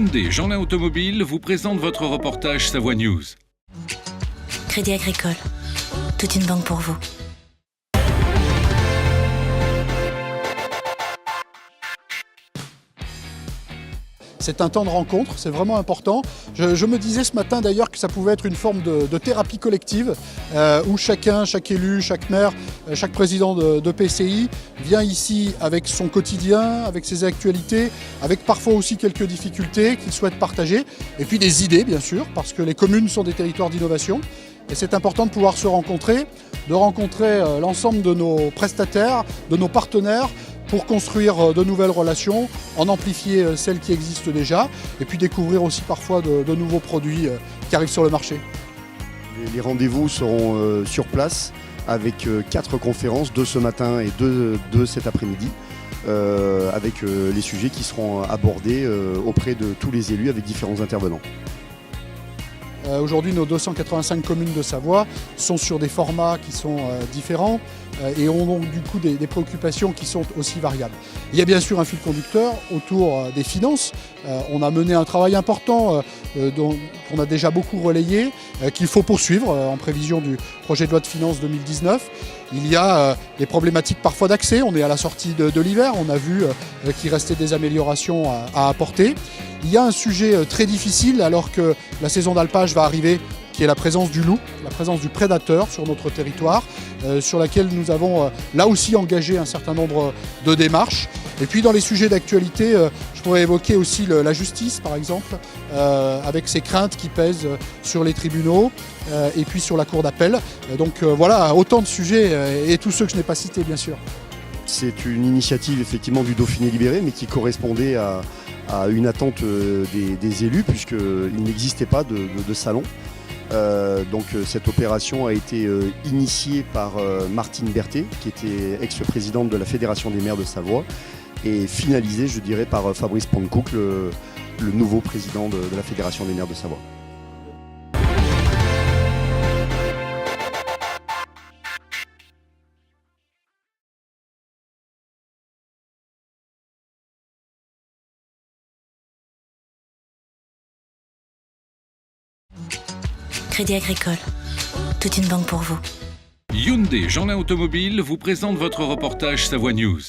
Hyundai Jeanlin Automobile vous présente votre reportage Savoie News. Crédit Agricole, toute une banque pour vous. C'est un temps de rencontre, c'est vraiment important. Je me disais ce matin d'ailleurs que ça pouvait être une forme de thérapie collective où chacun, chaque élu, chaque maire, chaque président de PCI vient ici avec son quotidien, avec ses actualités, avec parfois aussi quelques difficultés qu'il souhaite partager et puis des idées bien sûr parce que les communes sont des territoires d'innovation et c'est important de pouvoir se rencontrer, de rencontrer l'ensemble de nos prestataires, de nos partenaires pour construire de nouvelles relations, en amplifier celles qui existent déjà, et puis découvrir aussi parfois de nouveaux produits qui arrivent sur le marché. Les rendez-vous seront sur place avec 4 conférences, 2 ce matin et 2 cet après-midi, avec les sujets qui seront abordés auprès de tous les élus avec différents intervenants. Aujourd'hui, nos 285 communes de Savoie sont sur des formats qui sont différents et ont donc du coup des préoccupations qui sont aussi variables. Il y a bien sûr un fil conducteur autour des finances. On a mené un travail important qu'on a déjà beaucoup relayé, qu'il faut poursuivre en prévision du projet de loi de finances 2019. Il y a des problématiques parfois d'accès, on est à la sortie de l'hiver, on a vu qu'il restait des améliorations à apporter. Il y a un sujet très difficile alors que la saison d'alpage va arriver, qui est la présence du loup, la présence du prédateur sur notre territoire, sur laquelle nous avons là aussi engagé un certain nombre de démarches. Et puis dans les sujets d'actualité, je pourrais évoquer aussi la justice par exemple, avec ces craintes qui pèsent sur les tribunaux et puis sur la cour d'appel. Donc voilà, autant de sujets et tous ceux que je n'ai pas cités bien sûr. C'est une initiative effectivement du Dauphiné libéré, mais qui correspondait à une attente des élus, puisqu'il n'existait pas de salon. Donc cette opération a été initiée par Martine Berthet, qui était ex-présidente de la Fédération des maires de Savoie, et finalisée, je dirais, par Fabrice Pannekoek, le nouveau président de la Fédération des maires de Savoie. Crédit Agricole, toute une banque pour vous. Hyundai Jeanlin Automobile vous présente votre reportage Savoie News.